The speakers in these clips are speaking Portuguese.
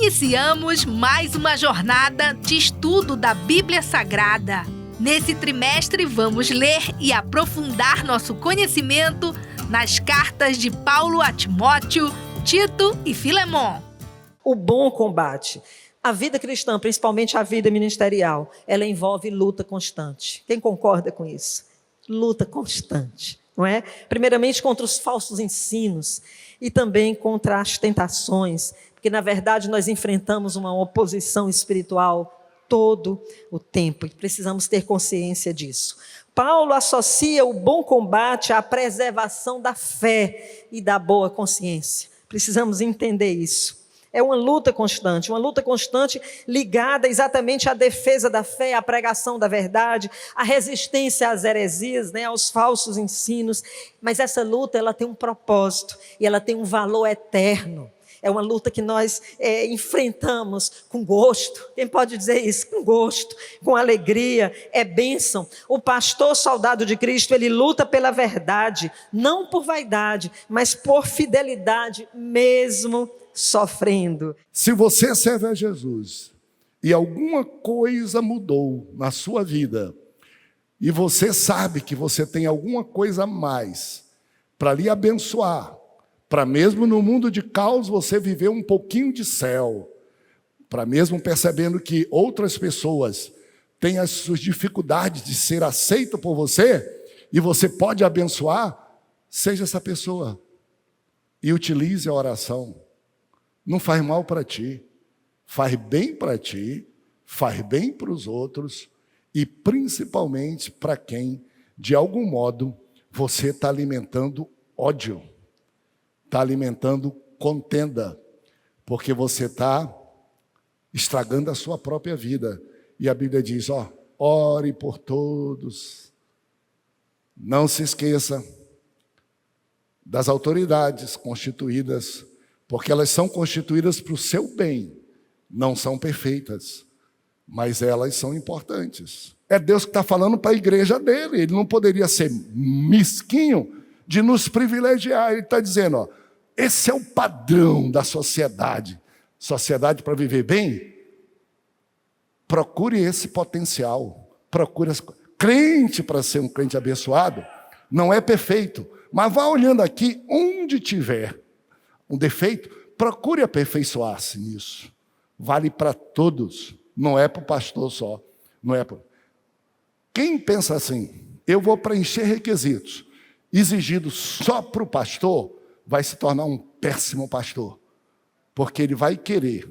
Iniciamos mais uma jornada de estudo da Bíblia Sagrada. Nesse trimestre, vamos ler e aprofundar nosso conhecimento nas cartas de Paulo a Timóteo, Tito e Filemon. O bom combate. A vida cristã, principalmente a vida ministerial, ela envolve luta constante. Quem concorda com isso? Luta constante, não é? Primeiramente contra os falsos ensinos e também contra as tentações, porque na verdade nós enfrentamos uma oposição espiritual todo o tempo e precisamos ter consciência disso. Paulo associa o bom combate à preservação da fé e da boa consciência. Precisamos entender isso. É uma luta constante ligada exatamente à defesa da fé, à pregação da verdade, à resistência às heresias, aos falsos ensinos. Mas essa luta ela tem um propósito e ela tem um valor eterno. É uma luta que nós enfrentamos com gosto. Quem pode dizer isso? Com gosto, com alegria, é bênção. O pastor soldado de Cristo, ele luta pela verdade, não por vaidade, mas por fidelidade, mesmo sofrendo. Se você serve a Jesus e alguma coisa mudou na sua vida e você sabe que você tem alguma coisa a mais para lhe abençoar, para mesmo no mundo de caos você viver um pouquinho de céu, para mesmo percebendo que outras pessoas têm as suas dificuldades de ser aceito por você e você pode abençoar, seja essa pessoa e utilize a oração. Não faz mal para ti, faz bem para ti, faz bem para os outros e principalmente para quem, de algum modo, você está alimentando ódio, está alimentando contenda, porque você está estragando a sua própria vida. E a Bíblia diz, ore por todos. Não se esqueça das autoridades constituídas, porque elas são constituídas para o seu bem, não são perfeitas, mas elas são importantes. É Deus que está falando para a igreja dele, ele não poderia ser mesquinho de nos privilegiar. Ele está dizendo, esse é o padrão da sociedade. Sociedade para viver bem? Procure esse potencial, procure crente para ser um crente abençoado, não é perfeito, mas vá olhando aqui onde tiver um defeito, procure aperfeiçoar-se nisso. Vale para todos, não é para o pastor só. Não é para... Quem pensa assim, eu vou preencher requisitos exigidos só para o pastor, vai se tornar um péssimo pastor. Porque ele vai querer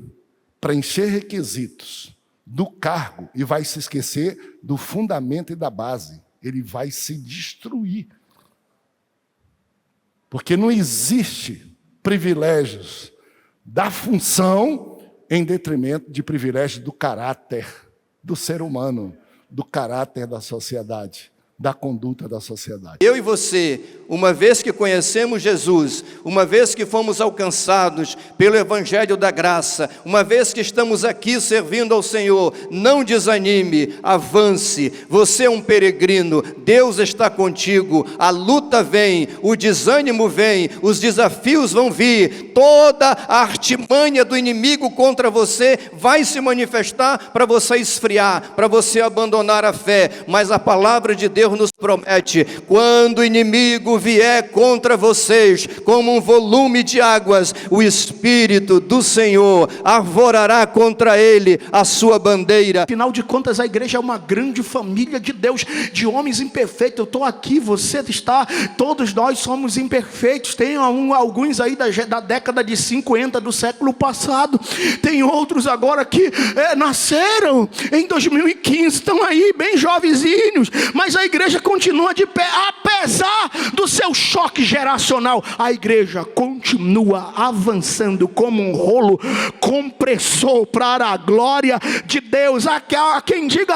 preencher requisitos do cargo e vai se esquecer do fundamento e da base. Ele vai se destruir. Porque não existe privilégios da função em detrimento de privilégios do caráter do ser humano, do caráter da sociedade, da conduta da sociedade. Eu e você, uma vez que conhecemos Jesus, uma vez que fomos alcançados pelo Evangelho da Graça, uma vez que estamos aqui servindo ao Senhor, não desanime, avance. Você é um peregrino, Deus está contigo, a luta vem, o desânimo vem, os desafios vão vir, toda a artimanha do inimigo contra você vai se manifestar para você esfriar, para você abandonar a fé, mas a palavra de Deus nos promete, quando o inimigo vier contra vocês como um volume de águas, o Espírito do Senhor arvorará contra ele a sua bandeira. Afinal de contas, a igreja é uma grande família de Deus, de homens imperfeitos. Eu estou aqui, você está, todos nós somos imperfeitos. Tem alguns aí da década de 50 do século passado, tem outros agora que nasceram em 2015, estão aí bem jovenzinhos, mas a igreja continua de pé, apesar do seu choque geracional. A igreja continua avançando como um rolo compressor para a glória de Deus. Há quem diga,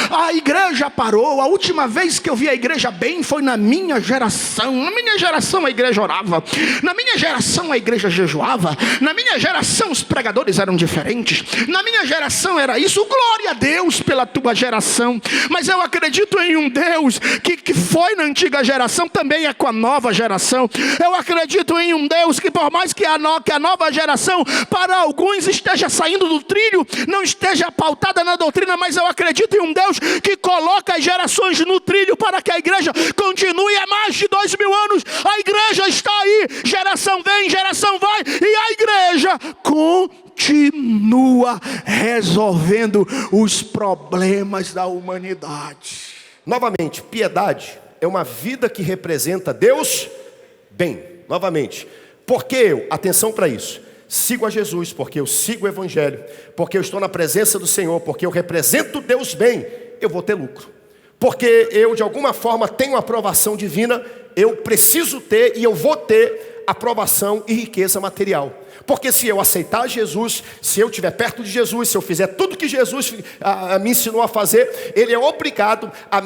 a igreja parou. A última vez que eu vi a igreja bem foi na minha geração. Na minha geração a igreja orava, na minha geração a igreja jejuava, na minha geração os pregadores eram diferentes, na minha geração era isso. Glória a Deus pela tua geração, mas eu acredito em um Deus que foi na antiga geração, também é com a nova geração. Eu acredito em um Deus que, por mais que a nova geração, para alguns, esteja saindo do trilho, não esteja pautada na doutrina, mas eu acredito em um Deus que coloca as gerações no trilho para que a igreja continue há mais de 2000 anos. A igreja está aí, geração vem, geração vai, e a igreja continua resolvendo os problemas da humanidade. Novamente, piedade é uma vida que representa Deus bem. Novamente, porque eu, atenção para isso, sigo a Jesus, porque eu sigo o Evangelho, porque eu estou na presença do Senhor, porque eu represento Deus bem, eu vou ter lucro. Porque eu, de alguma forma, tenho aprovação divina, eu preciso ter e eu vou ter aprovação e riqueza material. Porque se eu aceitar Jesus, se eu estiver perto de Jesus, se eu fizer tudo que Jesus me ensinou a fazer, Ele é obrigado a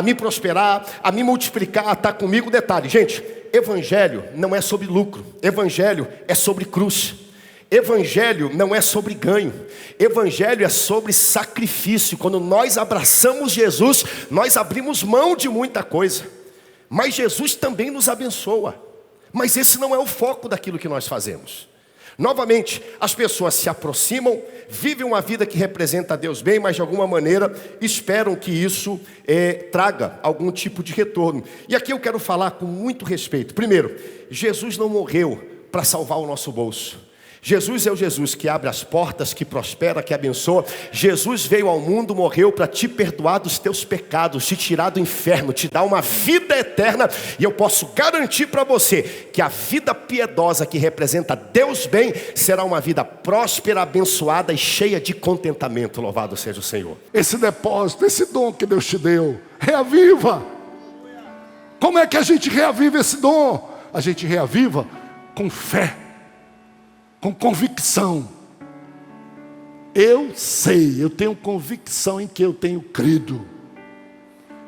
me prosperar, a me multiplicar, a estar comigo. Detalhe, gente, Evangelho não é sobre lucro, Evangelho é sobre cruz. Evangelho não é sobre ganho, Evangelho é sobre sacrifício. Quando nós abraçamos Jesus, nós abrimos mão de muita coisa, mas Jesus também nos abençoa. Mas esse não é o foco daquilo que nós fazemos. Novamente, as pessoas se aproximam, vivem uma vida que representa a Deus bem, mas de alguma maneira esperam que isso traga algum tipo de retorno. E aqui eu quero falar com muito respeito. Primeiro, Jesus não morreu para salvar o nosso bolso. Jesus é o Jesus que abre as portas, que prospera, que abençoa. Jesus veio ao mundo, morreu para te perdoar dos teus pecados, te tirar do inferno, te dar uma vida eterna. E eu posso garantir para você que a vida piedosa que representa Deus bem será uma vida próspera, abençoada e cheia de contentamento. Louvado seja o Senhor. Esse depósito, esse dom que Deus te deu, reaviva. Como é que a gente reaviva esse dom? A gente reaviva com fé, com convicção. Eu sei, eu tenho convicção em que eu tenho crido.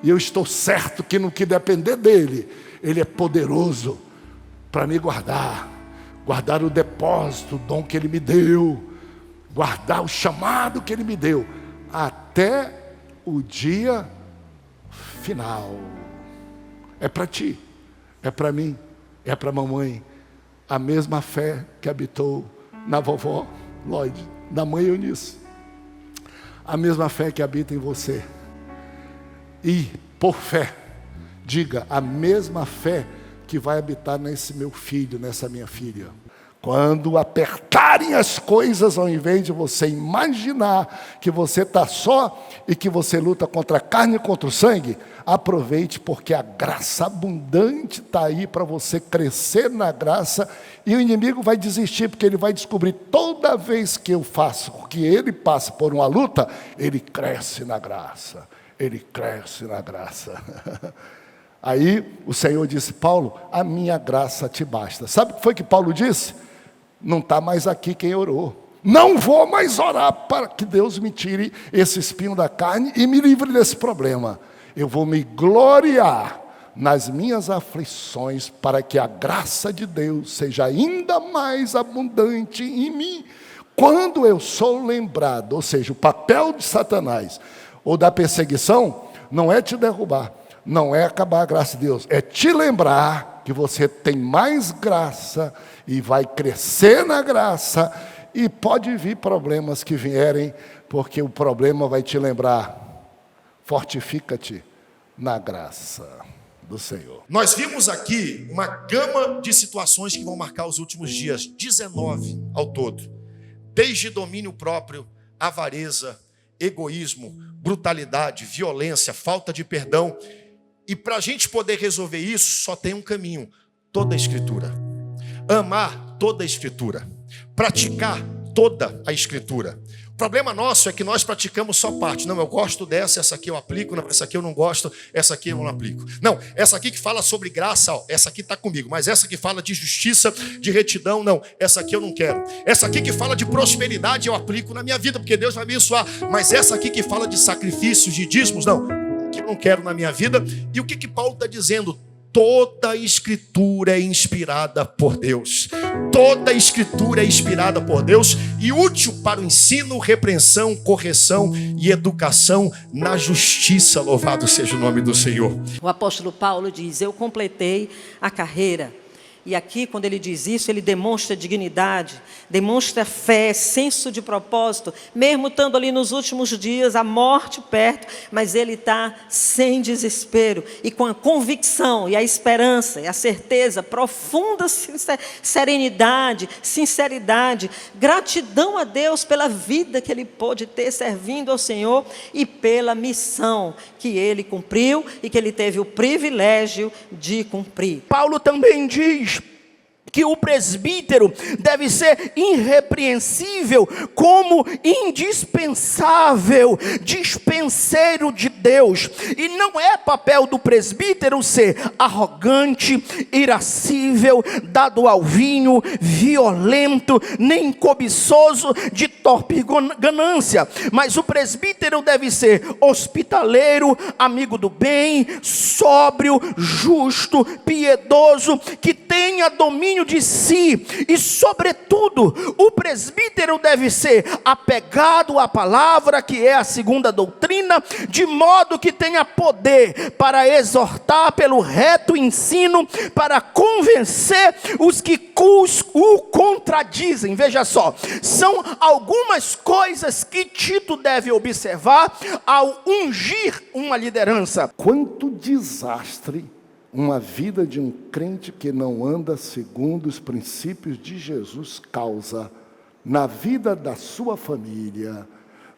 E eu estou certo que no que depender dEle, Ele é poderoso para me guardar o depósito, o dom que Ele me deu, guardar o chamado que Ele me deu, até o dia final. É para ti, é para mim, é para a mamãe. A mesma fé que habitou na vovó Lloyd, na mãe Eunice. A mesma fé que habita em você. E, por fé, diga, a mesma fé que vai habitar nesse meu filho, nessa minha filha. Quando apertarem as coisas, ao invés de você imaginar que você está só e que você luta contra a carne e contra o sangue, aproveite, porque a graça abundante está aí para você crescer na graça. E o inimigo vai desistir, porque ele vai descobrir, toda vez que eu faço, que ele passa por uma luta, ele cresce na graça. Ele cresce na graça. Aí o Senhor disse, Paulo, a minha graça te basta. Sabe o que foi que Paulo disse? Não está mais aqui quem orou. Não vou mais orar para que Deus me tire esse espinho da carne e me livre desse problema. Eu vou me gloriar nas minhas aflições para que a graça de Deus seja ainda mais abundante em mim. Quando eu sou lembrado, ou seja, o papel de Satanás ou da perseguição não é te derrubar, não é acabar a graça de Deus, é te lembrar que você tem mais graça e vai crescer na graça. E pode vir problemas que vierem, porque o problema vai te lembrar, fortifica-te na graça do Senhor. Nós vimos aqui uma gama de situações que vão marcar os últimos dias, 19 ao todo. Desde domínio próprio, avareza, egoísmo, brutalidade, violência, falta de perdão. E para a gente poder resolver isso, só tem um caminho, toda a Escritura. Amar toda a Escritura. Praticar toda a Escritura. O problema nosso é que nós praticamos só parte. Não, eu gosto dessa, essa aqui eu aplico, não, essa aqui eu não gosto, essa aqui eu não aplico. Não, essa aqui que fala sobre graça, ó, essa aqui está comigo. Mas essa que fala de justiça, de retidão, não, essa aqui eu não quero. Essa aqui que fala de prosperidade eu aplico na minha vida, porque Deus vai me abençoar. Mas essa aqui que fala de sacrifícios, de dízimos, não, que eu não quero na minha vida. E o que Paulo está dizendo? Toda a Escritura é inspirada por Deus. Toda a escritura é inspirada por Deus e útil para o ensino, repreensão, correção e educação na justiça. Louvado seja o nome do Senhor. O apóstolo Paulo diz: eu completei a carreira. E aqui, quando ele diz isso, ele demonstra dignidade, demonstra fé, senso de propósito, mesmo estando ali nos últimos dias, a morte perto, mas ele está sem desespero e com a convicção e a esperança e a certeza, profunda serenidade, sinceridade, gratidão a Deus pela vida que ele pôde ter servindo ao Senhor e pela missão que ele cumpriu e que ele teve o privilégio de cumprir. Paulo também diz que o presbítero deve ser irrepreensível como indispensável dispenseiro de Deus. E não é papel do presbítero ser arrogante, irascível, dado ao vinho, violento, nem cobiçoso de torpe ganância. Mas o presbítero deve ser hospitaleiro, amigo do bem, sóbrio, justo, piedoso, que tenha domínio de si e, sobretudo, o presbítero deve ser apegado à palavra, que é a segunda doutrina, de modo que tenha poder para exortar pelo reto ensino, para convencer os que o contradizem. Veja só, são algumas coisas que Tito deve observar ao ungir uma liderança. Quanto desastre uma vida de um crente que não anda segundo os princípios de Jesus causa na vida da sua família,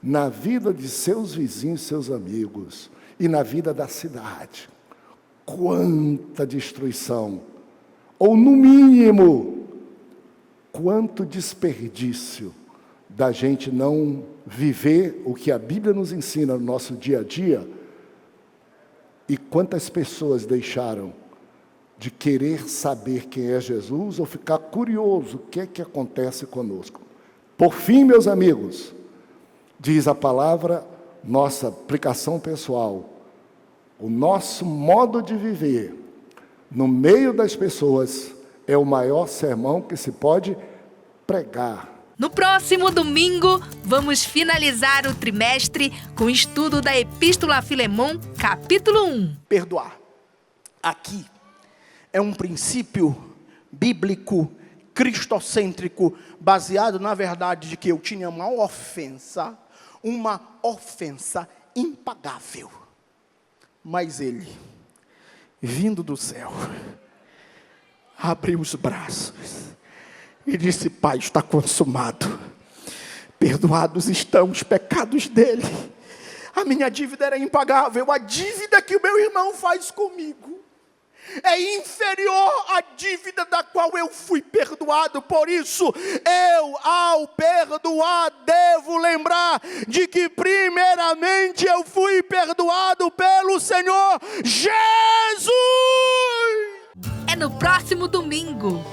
na vida de seus vizinhos, seus amigos e na vida da cidade. Quanta destruição, ou no mínimo, quanto desperdício da gente não viver o que a Bíblia nos ensina no nosso dia a dia. E quantas pessoas deixaram de querer saber quem é Jesus ou ficar curioso o que é que acontece conosco. Por fim, meus amigos, diz a palavra, nossa aplicação pessoal, o nosso modo de viver no meio das pessoas é o maior sermão que se pode pregar. No próximo domingo, vamos finalizar o trimestre com o estudo da Epístola a Filemão, capítulo 1. Perdoar. Aqui é um princípio bíblico, cristocêntrico, baseado na verdade de que eu tinha uma ofensa impagável. Mas ele, vindo do céu, abriu os braços e disse: Pai, está consumado. Perdoados estão os pecados dele. A minha dívida era impagável. A dívida que o meu irmão faz comigo é inferior à dívida da qual eu fui perdoado. Por isso, eu, ao perdoar, devo lembrar de que primeiramente eu fui perdoado pelo Senhor Jesus. É no próximo domingo.